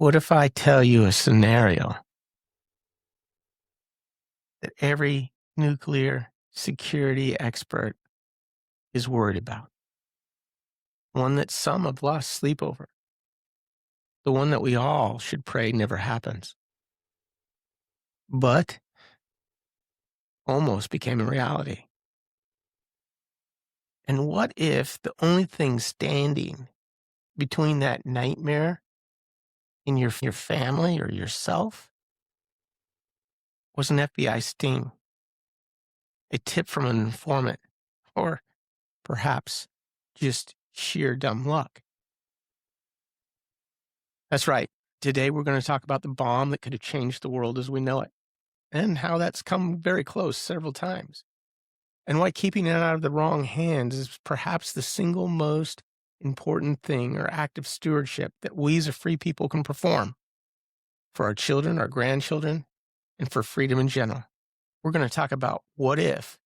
What if I tell you a scenario that every nuclear security expert is worried about? One that some have lost sleep over. The one that we all should pray never happens. But almost became a reality. And what if the only thing standing between that nightmare and your family or yourself was an FBI sting, a tip from an informant, or perhaps just sheer dumb luck? That's right. Today we're going to talk about the bomb that could have changed the world as we know it, and how that's come very close several times, and why keeping it out of the wrong hands is perhaps the single most important thing or act of stewardship that we as a free people can perform for our children, our grandchildren, and for freedom in general. We're going to talk about what if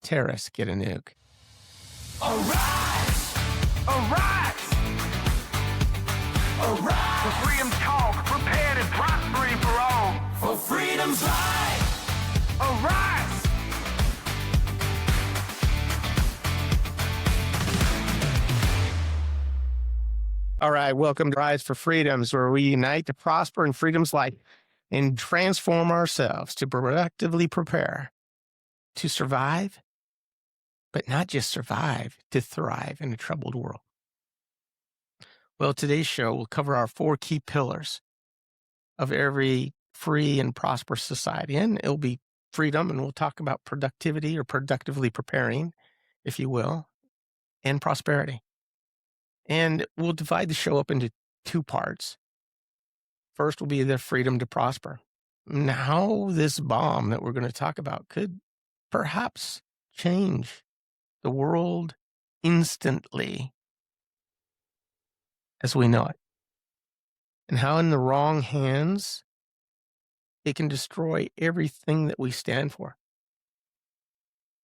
terrorists get a nuke. Arise! Arise! Arise! For freedom's cause, prepared and prospering for all. For freedom's light! Arise! All right, welcome to Rise for Freedoms, where we unite to prosper in freedom's light and transform ourselves to productively prepare to survive, but not just survive, to thrive in a troubled world. Well, today's show will cover our 4 key pillars of every free and prosperous society, and it'll be freedom, and we'll talk about productivity or productively preparing, if you will, and prosperity. And we'll divide the show up into 2 parts. First will be the freedom to prosper. Now, this bomb that we're going to talk about could perhaps change the world instantly as we know it. And how in the wrong hands, it can destroy everything that we stand for.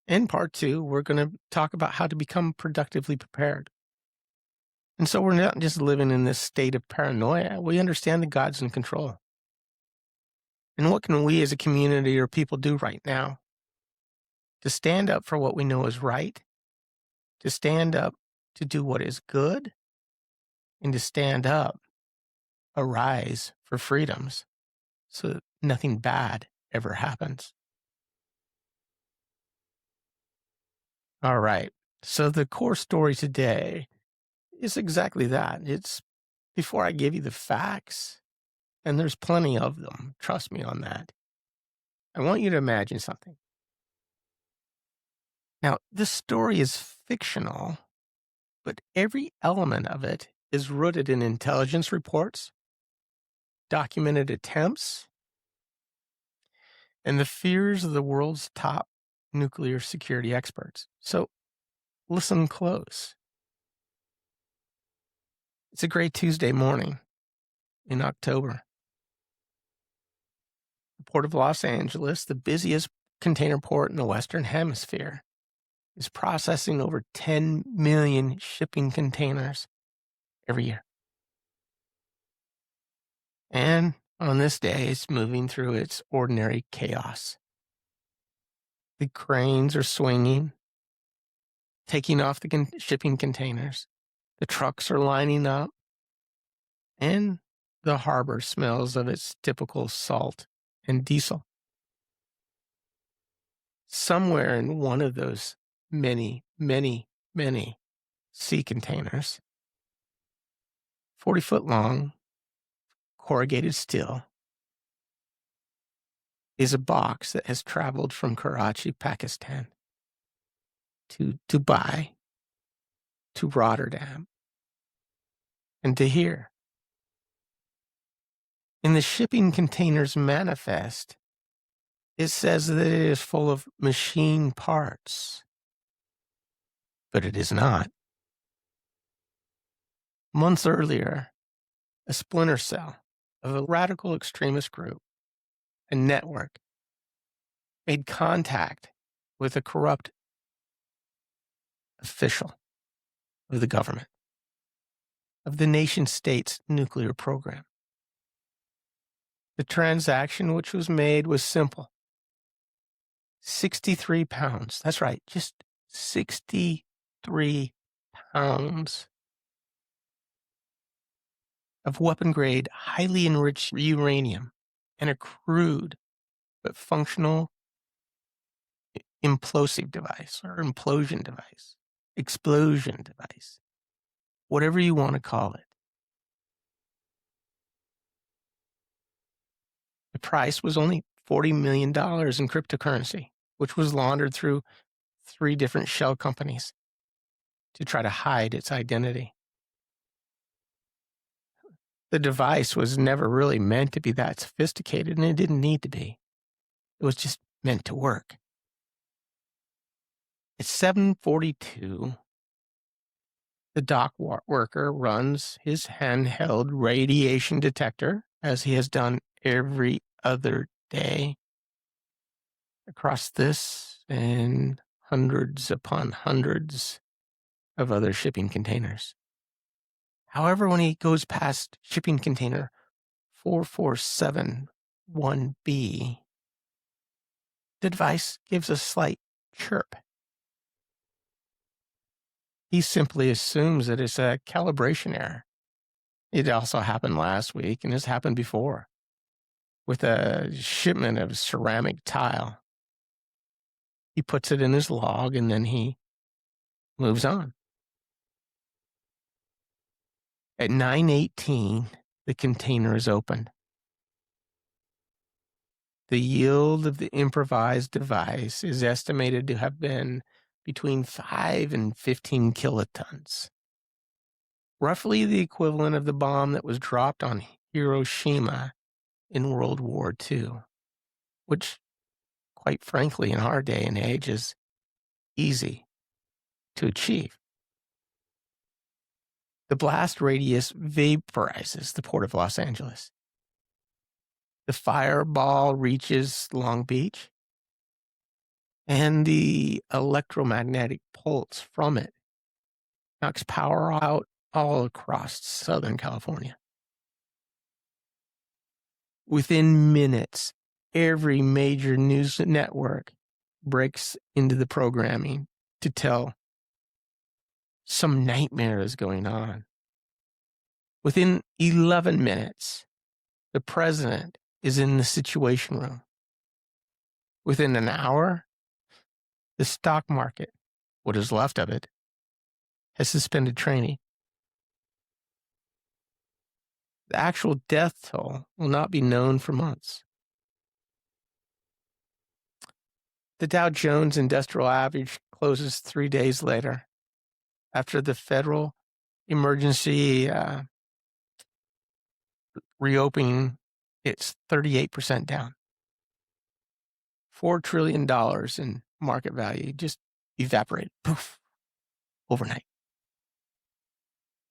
In part 2, we're going to talk about how to become productively prepared. And so we're not just living in this state of paranoia. We understand that God's in control. And what can we as a community or people do right now to stand up for what we know is right, to stand up to do what is good, and to stand up, arise for freedoms so that nothing bad ever happens? All right. So the core story today is exactly that. It's before I give you the facts, and there's plenty of them, trust me on that, I want you to imagine something. Now, this story is fictional, but every element of it is rooted in intelligence reports, documented attempts, and the fears of the world's top nuclear security experts. So listen close. It's a great Tuesday morning in October. The Port of Los Angeles, the busiest container port in the Western Hemisphere, is processing over 10 million shipping containers every year. And on this day, it's moving through its ordinary chaos. The cranes are swinging, taking off the shipping containers. The trucks are lining up, and the harbor smells of its typical salt and diesel. Somewhere in one of those many, many, many sea containers, 40-foot long, corrugated steel, is a box that has traveled from Karachi, Pakistan, to Dubai, to Rotterdam, and to here. In the shipping container's manifest, it says that it is full of machine parts, but it is not. Months earlier, a splinter cell of a radical extremist group, a network, made contact with a corrupt official of the government. of the nation-state's nuclear program. The transaction which was made was simple. 63 pounds. That's right, just 63 pounds of weapon-grade, highly enriched uranium and a crude but functional implosive device or implosion device, explosion device, whatever you want to call it. The price was only $40 million in cryptocurrency, which was laundered through 3 different shell companies to try to hide its identity. The device was never really meant to be that sophisticated, and it didn't need to be. It was just meant to work. At 7:42, the dock worker runs his handheld radiation detector, as he has done every other day, across this and hundreds upon hundreds of other shipping containers. However, when he goes past shipping container 4471B, the device gives a slight chirp. He simply assumes that it's a calibration error. It also happened last week, and has happened before, with a shipment of ceramic tile. He puts it in his log, and then he moves on. At 9:18, the container is opened. The yield of the improvised device is estimated to have been between 5 and 15 kilotons, roughly the equivalent of the bomb that was dropped on Hiroshima in World War II, which, quite frankly, in our day and age is easy to achieve. The blast radius vaporizes the port of Los Angeles. The fireball reaches Long Beach, and the electromagnetic pulse from it knocks power out all across Southern California. Within minutes, every major news network breaks into the programming to tell some nightmare is going on. Within 11 minutes, the president is in the Situation Room. Within an hour, the stock market, what is left of it, has suspended trading. The actual death toll will not be known for months. The Dow Jones Industrial Average closes 3 days later, after the federal emergency reopening. It's 38% down. $4 trillion in market value just evaporated, poof, overnight.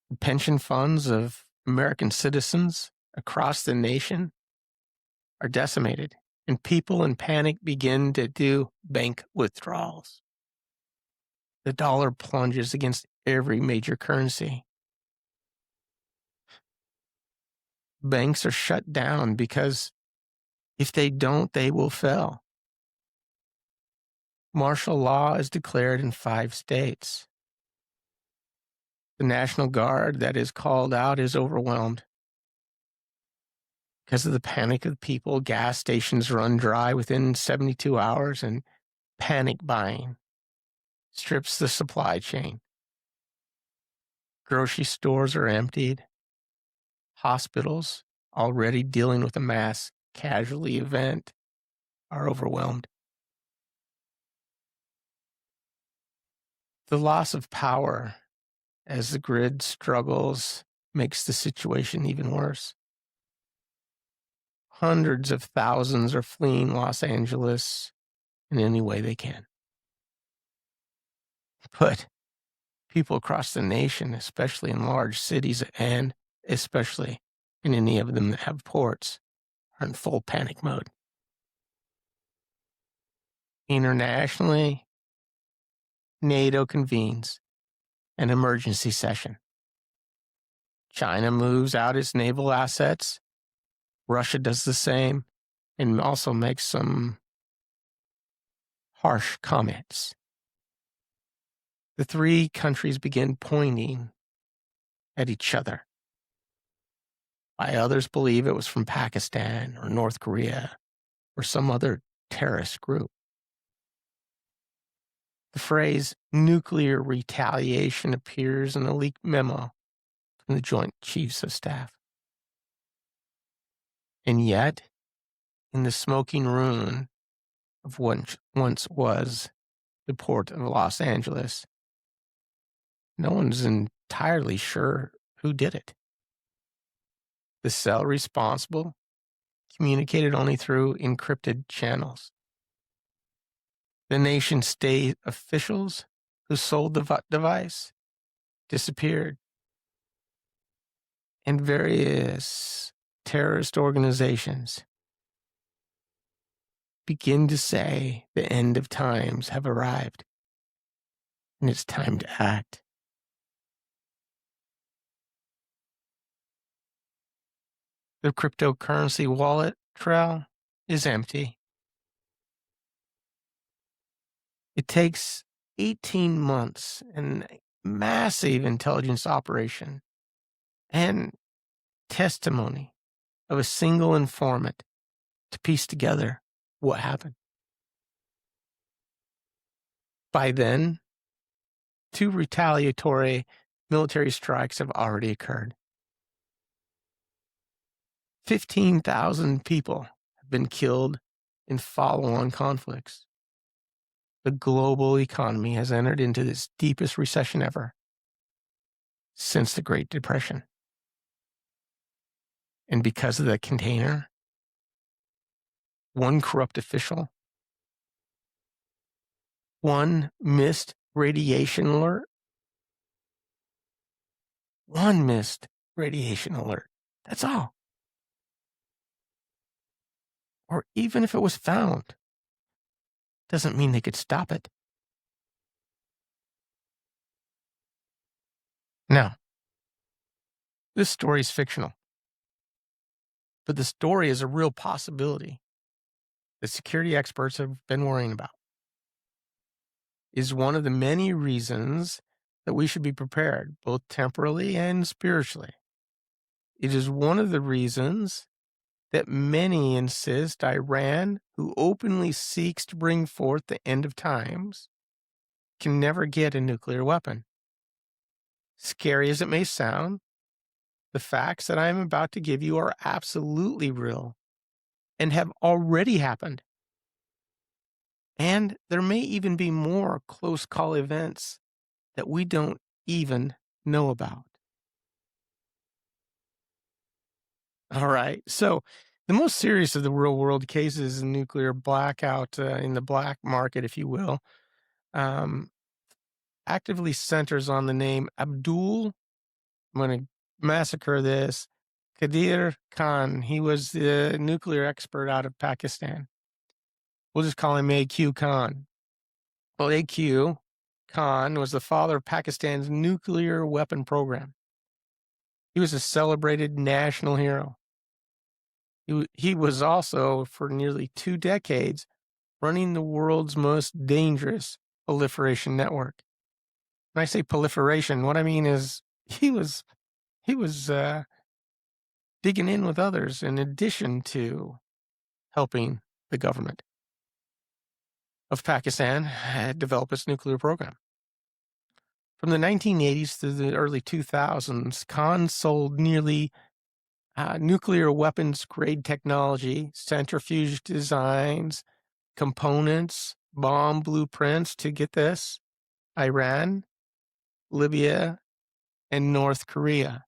The pension funds of American citizens across the nation are decimated, and people in panic begin to do bank withdrawals. The dollar plunges against every major currency. Banks are shut down because if they don't, they will fail. Martial law is declared in 5 states. The National Guard that is called out is overwhelmed. Because of the panic of the people, gas stations run dry within 72 hours, and panic buying strips the supply chain. Grocery stores are emptied. Hospitals, already dealing with a mass casualty event, are overwhelmed. The loss of power as the grid struggles makes the situation even worse. Hundreds of thousands are fleeing Los Angeles in any way they can. But people across the nation, especially in large cities and especially in any of them that have ports, are in full panic mode. Internationally, NATO convenes an emergency session. China moves out its naval assets. Russia does the same and also makes some harsh comments. The three countries begin pointing at each other. Why others believe it was from Pakistan or North Korea or some other terrorist group. The phrase nuclear retaliation appears in a leaked memo from the Joint Chiefs of Staff. And yet, in the smoking ruin of what once was the port of Los Angeles, no one's entirely sure who did it. The cell responsible communicated only through encrypted channels. The nation-state officials who sold the device disappeared. And various terrorist organizations begin to say the end of times have arrived and it's time to act. The cryptocurrency wallet trail is empty. It takes 18 months and massive intelligence operation and testimony of a single informant to piece together what happened. By then, 2 retaliatory military strikes have already occurred. 15,000 people have been killed in follow-on conflicts. The global economy has entered into its deepest recession ever since the Great Depression. And because of the container, one corrupt official, one missed radiation alert, that's all. Or even if it was found, doesn't mean they could stop it. Now, this story is fictional, but the story is a real possibility that security experts have been worrying about. Is one of the many reasons that we should be prepared, both temporally and spiritually. It is one of the reasons that many insist Iran, who openly seeks to bring forth the end of times, can never get a nuclear weapon. Scary as it may sound, the facts that I am about to give you are absolutely real and have already happened. And there may even be more close call events that we don't even know about. All right. So the most serious of the real world cases is nuclear blackout in the black market, if you will, actively centers on the name Abdul. I'm going to massacre this. Qadir Khan. He was the nuclear expert out of Pakistan. We'll just call him AQ Khan. Well, AQ Khan was the father of Pakistan's nuclear weapon program. He was a celebrated national hero. He was also, for nearly 2 decades, running the world's most dangerous proliferation network. When I say proliferation, what I mean is he was digging in with others in addition to helping the government of Pakistan develop its nuclear program. From the 1980s to the early 2000s, Khan sold nearly nuclear weapons grade technology, centrifuge designs, components, bomb blueprints to, get this, Iran, Libya, and North Korea.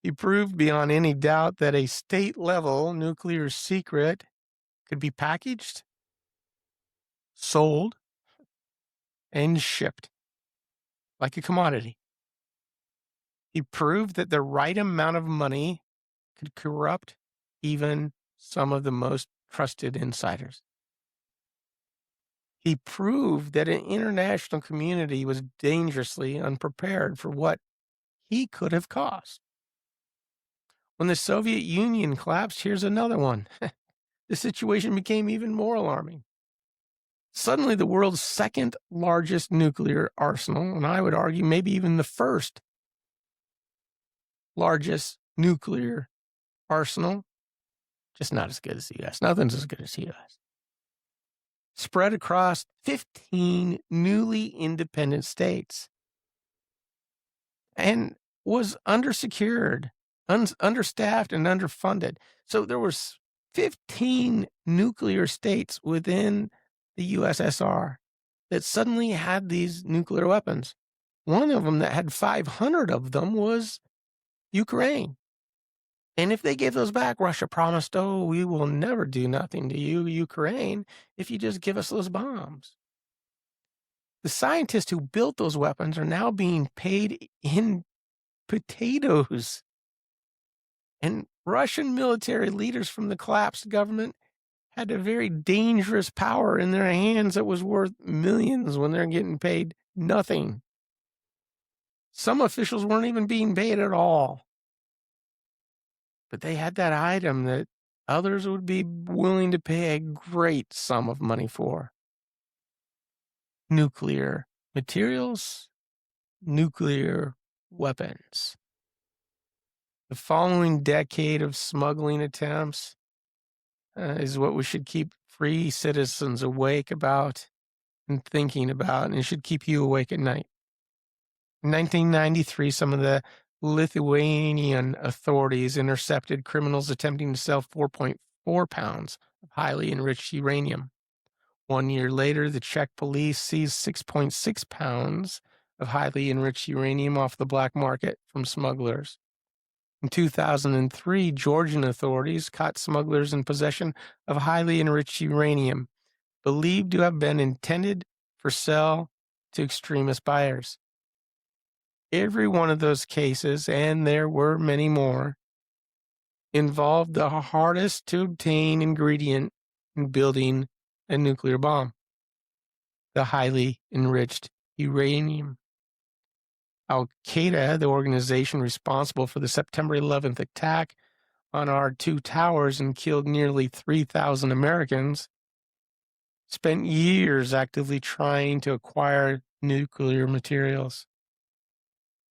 He proved beyond any doubt that a state-level nuclear secret could be packaged, sold, and shipped like a commodity. He proved that the right amount of money could corrupt even some of the most trusted insiders. He proved that an international community was dangerously unprepared for what he could have caused. When the Soviet Union collapsed, here's another one. The situation became even more alarming. Suddenly, the world's second largest nuclear arsenal, and I would argue maybe even the first largest nuclear arsenal, just not as good as the U.S. Nothing's as good as the U.S. Spread across 15 newly independent states and was undersecured, understaffed, and underfunded. So there was 15 nuclear states within the USSR that suddenly had these nuclear weapons. One of them that had 500 of them was Ukraine. And if they gave those back, Russia promised, oh, we will never do nothing to you, Ukraine, if you just give us those bombs. The scientists who built those weapons are now being paid in potatoes. And Russian military leaders from the collapsed government had a very dangerous power in their hands that was worth millions when they're getting paid nothing. Some officials weren't even being paid at all. But they had that item that others would be willing to pay a great sum of money for. Nuclear materials, nuclear weapons. The following decade of smuggling attempts is what we should keep free citizens awake about and thinking about, and it should keep you awake at night. In 1993, some of the Lithuanian authorities intercepted criminals attempting to sell 4.4 pounds of highly enriched uranium. 1 year later, the Czech police seized 6.6 pounds of highly enriched uranium off the black market from smugglers. In 2003, Georgian authorities caught smugglers in possession of highly enriched uranium, believed to have been intended for sale to extremist buyers. Every one of those cases, and there were many more, involved the hardest to obtain ingredient in building a nuclear bomb: the highly enriched uranium. Al-Qaeda, the organization responsible for the September 11th attack on our two towers and killed nearly 3,000 Americans, spent years actively trying to acquire nuclear materials.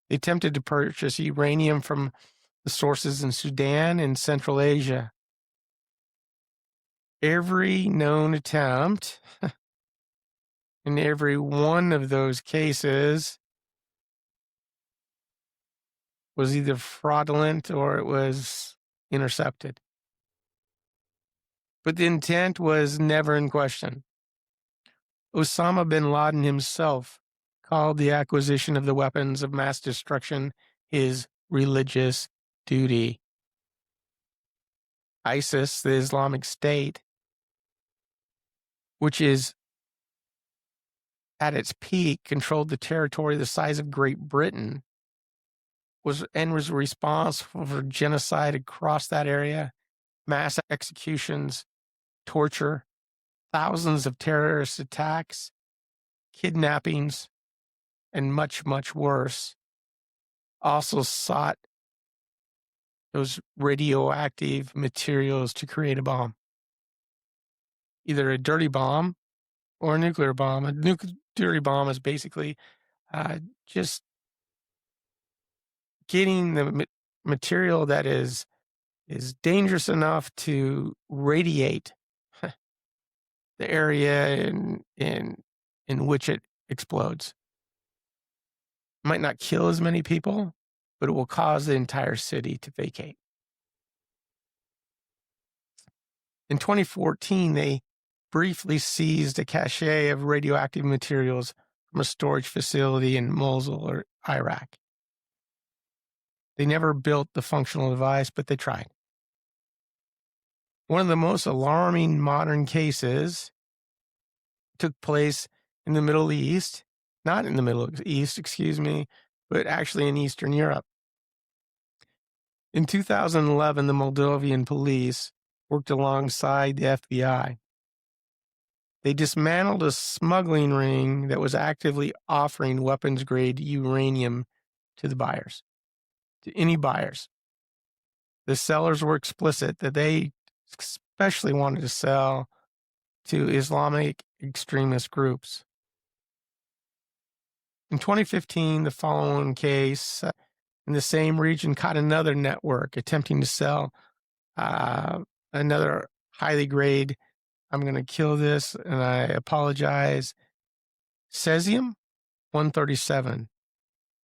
They attempted to purchase uranium from the sources in Sudan and Central Asia. Every known attempt in every one of those cases was either fraudulent or it was intercepted. But the intent was never in question. Osama bin Laden himself called the acquisition of the weapons of mass destruction his religious duty. ISIS, the Islamic State, which is at its peak, controlled the territory the size of Great Britain, was responsible for genocide across that area, mass executions, torture, thousands of terrorist attacks, kidnappings, and much, much worse. Also sought those radioactive materials to create a bomb. Either a dirty bomb or a nuclear bomb. A nuclear bomb is basically just getting the material that is dangerous enough to radiate the area in which it explodes. It might not kill as many people, but it will cause the entire city to vacate. In 2014, they briefly seized a cache of radioactive materials from a storage facility in Mosul, or Iraq. They never built the functional device, but they tried. One of the most alarming modern cases took place in the Middle East, not in the Middle East, but actually in Eastern Europe. In 2011, the Moldovan police worked alongside the FBI. They dismantled a smuggling ring that was actively offering weapons-grade uranium to the buyers. to any buyers. The sellers were explicit that they especially wanted to sell to Islamic extremist groups. In 2015, the following case in the same region caught another network attempting to sell another highly grade, I'm going to kill this and I apologize, cesium-137,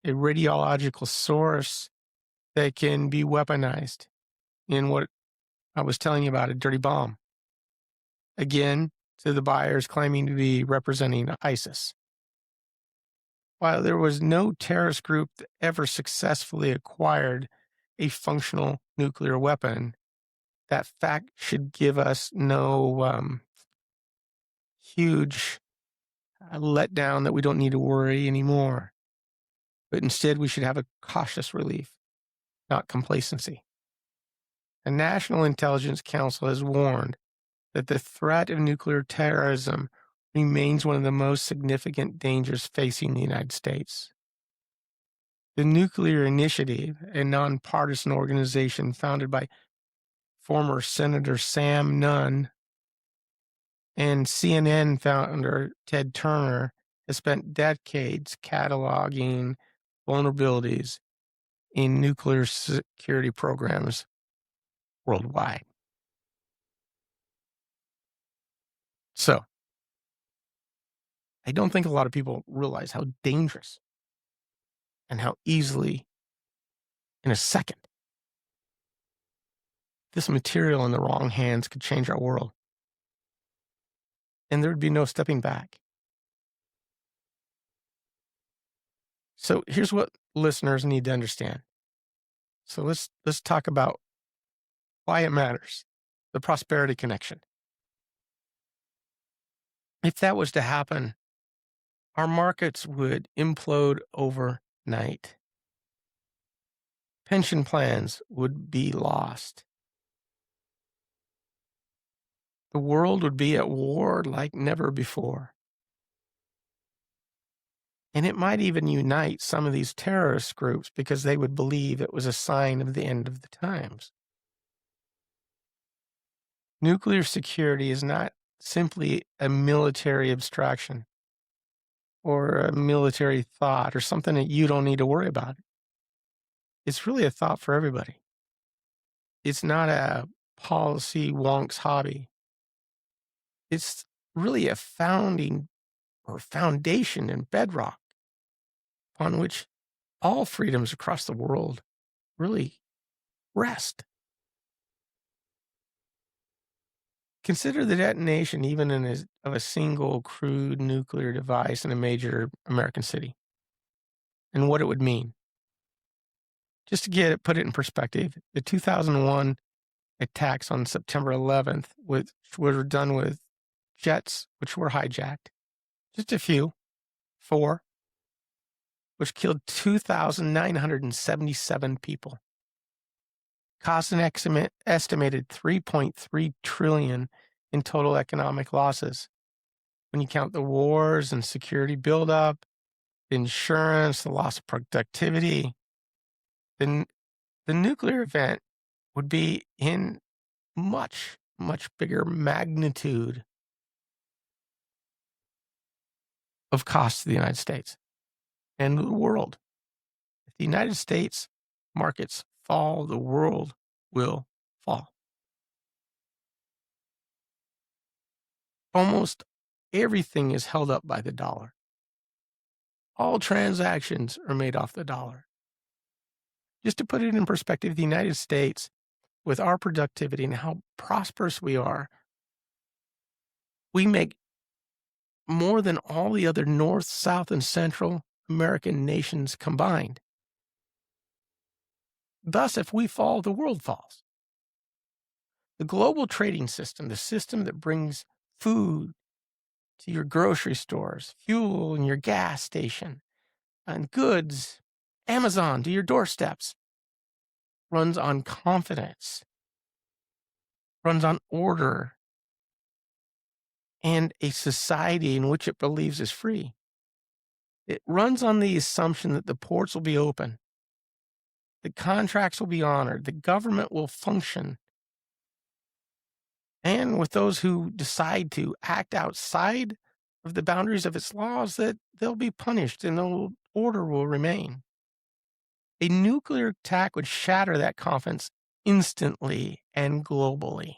a radiological source that can be weaponized in what I was telling you about, a dirty bomb. Again, to the buyers claiming to be representing ISIS. While there was no terrorist group that ever successfully acquired a functional nuclear weapon, that fact should give us no huge letdown that we don't need to worry anymore. But instead, we should have a cautious relief, not complacency. The National Intelligence Council has warned that the threat of nuclear terrorism remains one of the most significant dangers facing the United States. The Nuclear Initiative, a nonpartisan organization founded by former Senator Sam Nunn and CNN founder Ted Turner, has spent decades cataloging vulnerabilities in nuclear security programs worldwide. So, I don't think a lot of people realize how dangerous and how easily, in a second, this material in the wrong hands could change our world. And there would be no stepping back. So here's what listeners need to understand. So let's talk about why it matters, the prosperity connection. If that was to happen, our markets would implode overnight. Pension plans would be lost. The world would be at war like never before. And it might even unite some of these terrorist groups because they would believe it was a sign of the end of the times. Nuclear security is not simply a military abstraction or a military thought or something that you don't need to worry about. It's really a thought for everybody. It's not a policy wonk's hobby. It's really a founding or foundation and bedrock on which all freedoms across the world really rest. Consider the detonation even of a single crude nuclear device in a major American city and what it would mean. Just to put it in perspective, the 2001 attacks on September 11th, which were done with jets which were hijacked, just a few, 4, which killed 2,977 people. Cost an estimated $3.3 trillion in total economic losses. When you count the wars and security buildup, the insurance, the loss of productivity, then the nuclear event would be in much, much bigger magnitude of cost to the United States and the world. If the United States markets fall, the world will fall. Almost everything is held up by the dollar. All transactions are made off the dollar. Just to put it in perspective, the United States, with our productivity and how prosperous we are, we make more than all the other North, South, and Central American nations combined. Thus, if we fall, the world falls. The global trading system, the system that brings food to your grocery stores, fuel in your gas station, and goods, Amazon to your doorsteps, runs on confidence, runs on order, and a society in which it believes is free. It runs on the assumption that the ports will be open, The contracts will be honored. The government will function. And with those who decide to act outside of the boundaries of its laws, that they'll be punished and the order will remain. A nuclear attack would shatter that confidence instantly and globally.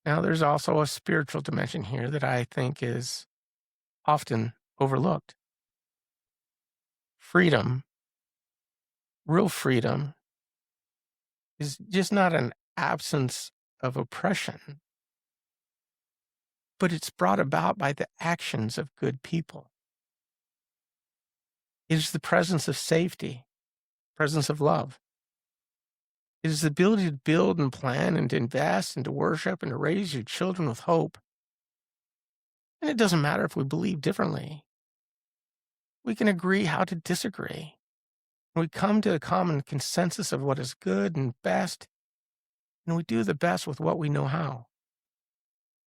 Now, there's also a spiritual dimension here that I think is often overlooked. Freedom, real freedom, is just not an absence of oppression, but it's brought about by the actions of good people. It is the presence of safety, presence of love. It is the ability to build and plan and to invest and to worship and to raise your children with hope. And it doesn't matter if we believe differently. We can agree how to disagree. And we come to a common consensus of what is good and best, and we do the best with what we know how.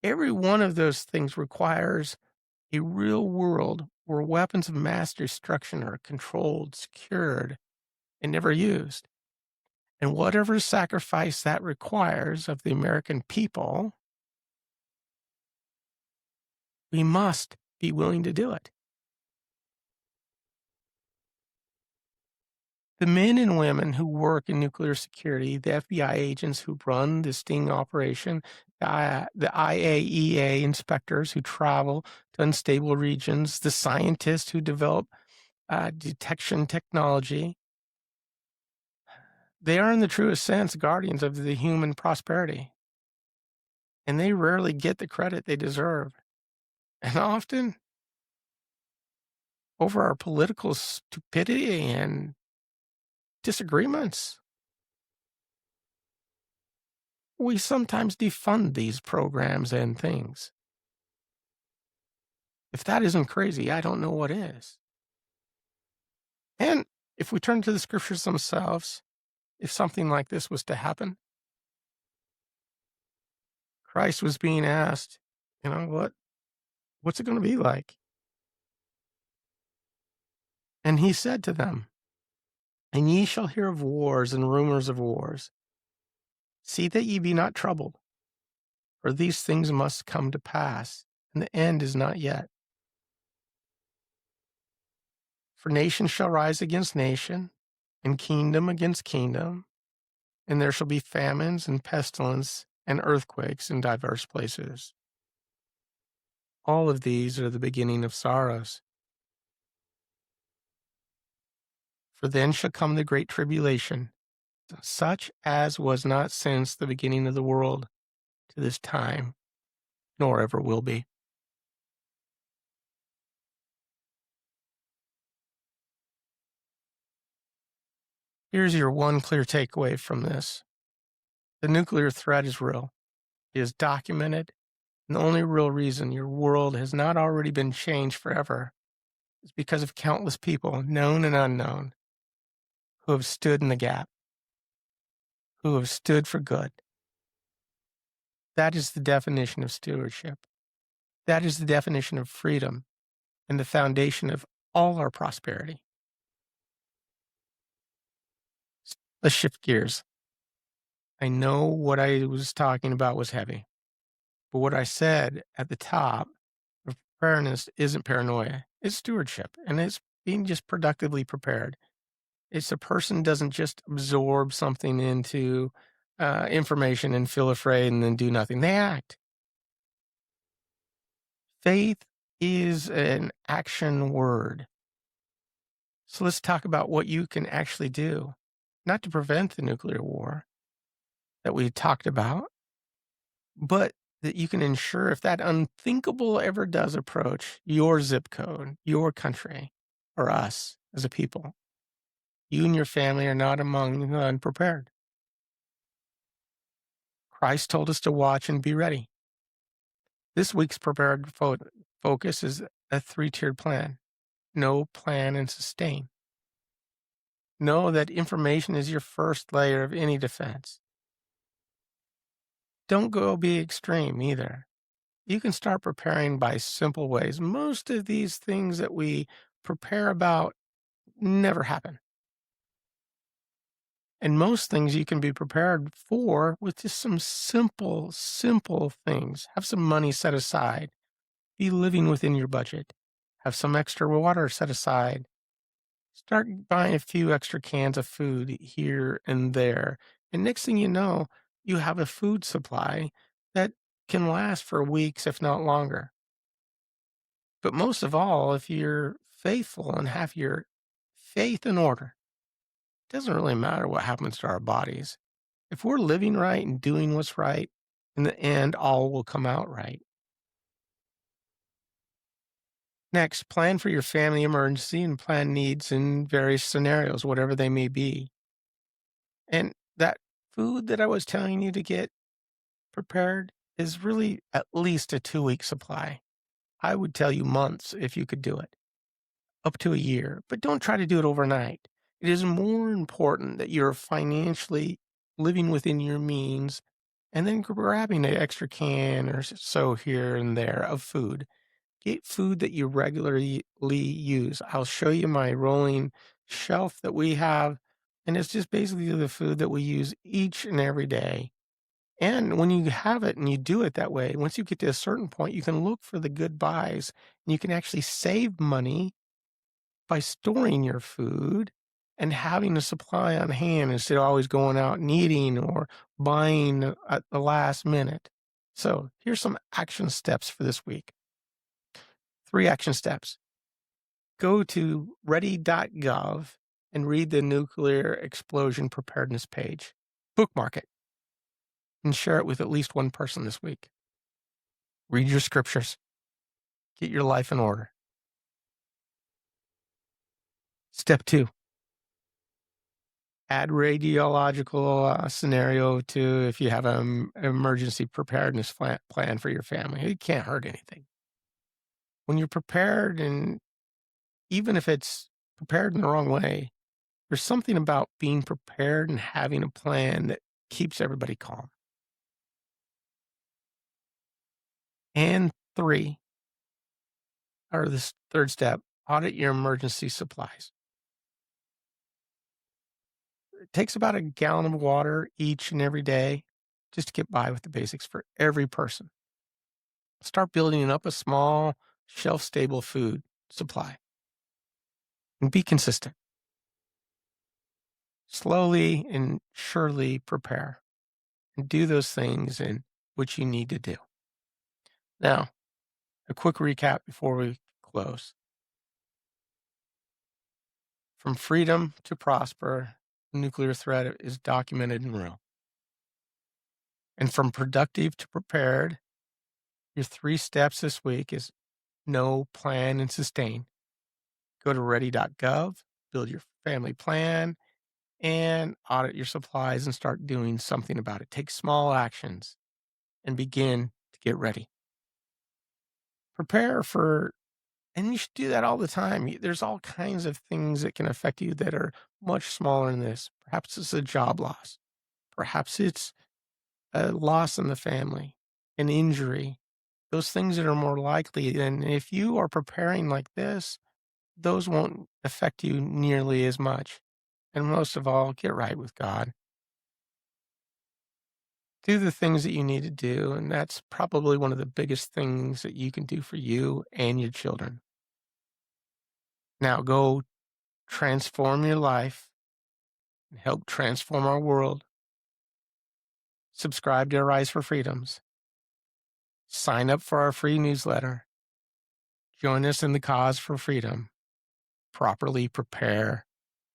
Every one of those things requires a real world where weapons of mass destruction are controlled, secured, and never used. And whatever sacrifice that requires of the American people, we must be willing to do it. The men and women who work in nuclear security, the FBI agents who run the sting operation, the IAEA inspectors who travel to unstable regions, the scientists who develop detection technology, they are in the truest sense guardians of the human prosperity. And they rarely get the credit they deserve. And often, over our political stupidity and disagreements, we sometimes defund these programs and things. If that isn't crazy, I don't know what is. And if we turn to the scriptures themselves, if something like this was to happen, Christ was being asked, what's it going to be like? And he said to them, "And ye shall hear of wars and rumors of wars. See that ye be not troubled, for these things must come to pass, and the end is not yet. For nation shall rise against nation, and kingdom against kingdom, and there shall be famines and pestilence and earthquakes in diverse places. All of these are the beginning of sorrows. For then shall come the great tribulation, such as was not since the beginning of the world to this time, nor ever will be." Here's your one clear takeaway from this. The nuclear threat is real. It is documented. And the only real reason your world has not already been changed forever is because of countless people, known and unknown, who have stood in the gap, who have stood for good. That is the definition of stewardship. That is the definition of freedom and the foundation of all our prosperity. Let's shift gears. I know what I was talking about was heavy, but what I said at the top of preparedness isn't paranoia. It's stewardship, and it's being just productively prepared. It's a person doesn't just absorb something into information and feel afraid and then do nothing. They act. Faith is an action word. So let's talk about what you can actually do, not to prevent the nuclear war that we talked about, but that you can ensure if that unthinkable ever does approach your zip code, your country, or us as a people, you and your family are not among the unprepared. Christ told us to watch and be ready. This week's prepared focus is a 3-tiered plan. Know, plan, and sustain. Know that information is your first layer of any defense. Don't go be extreme either. You can start preparing by simple ways. Most of these things that we prepare about never happen. And most things you can be prepared for with just some simple things. Have some money set aside. Be living within your budget. Have some extra water set aside. Start buying a few extra cans of food here and there. And next thing you know, you have a food supply that can last for weeks, if not longer. But most of all, if you're faithful and have your faith in order, it doesn't really matter what happens to our bodies. If we're living right and doing what's right, in the end, all will come out right. Next, plan for your family emergency and plan needs in various scenarios, whatever they may be. And that food that I was telling you to get prepared is really at least a 2-week supply. I would tell you months if you could do it, up to a year, but don't try to do it overnight. It is more important that you're financially living within your means and then grabbing an extra can or so here and there of food. Get food that you regularly use. I'll show you my rolling shelf that we have, and it's just basically the food that we use each and every day. And when you have it and you do it that way, once you get to a certain point, you can look for the good buys and you can actually save money by storing your food and having a supply on hand instead of always going out and eating or buying at the last minute. So here's some action steps for this week. 3 action steps. Go to ready.gov and read the nuclear explosion preparedness page. Bookmark it and share it with at least one person this week. Read your scriptures. Get your life in order. Step 2. Add radiological scenario to if you have an emergency preparedness plan for your family. It can't hurt anything. When you're prepared, and even if it's prepared in the wrong way, there's something about being prepared and having a plan that keeps everybody calm. And 3, or this third step, audit your emergency supplies. It takes about a gallon of water each and every day just to get by with the basics for every person. Start building up a small, shelf-stable food supply. And be consistent. Slowly and surely prepare. And do those things in which you need to do. Now, a quick recap before we close. From freedom to prosper, the nuclear threat is documented and real. And from productive to prepared, your 3 steps this week is know, plan, and sustain. Go to ready.gov, build your family plan, and audit your supplies and start doing something about it. Take small actions and begin to get ready. Prepare for, and you should do that all the time. There's all kinds of things that can affect you that are much smaller than this. Perhaps it's a job loss. Perhaps it's a loss in the family, an injury. Those things that are more likely. And if you are preparing like this, those won't affect you nearly as much. And most of all, get right with God. Do the things that you need to do, and that's probably one of the biggest things that you can do for you and your children. Now go transform your life and help transform our world. Subscribe to Arise for Freedoms. Sign up for our free newsletter. Join us in the cause for freedom. Properly prepare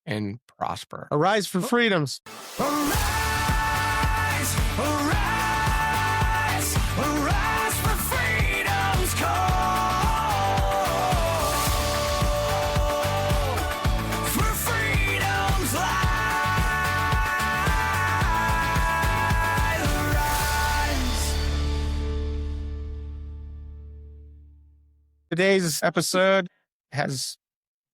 and prosper. Arise for Freedoms. Arise, arise, arise for freedom's call. For freedom's light, arise. Today's episode has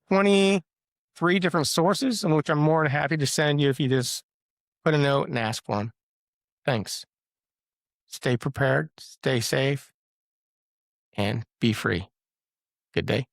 23 different sources, in which I'm more than happy to send you if you just put a note and ask for them. Thanks. Stay prepared, stay safe, and be free. Good day.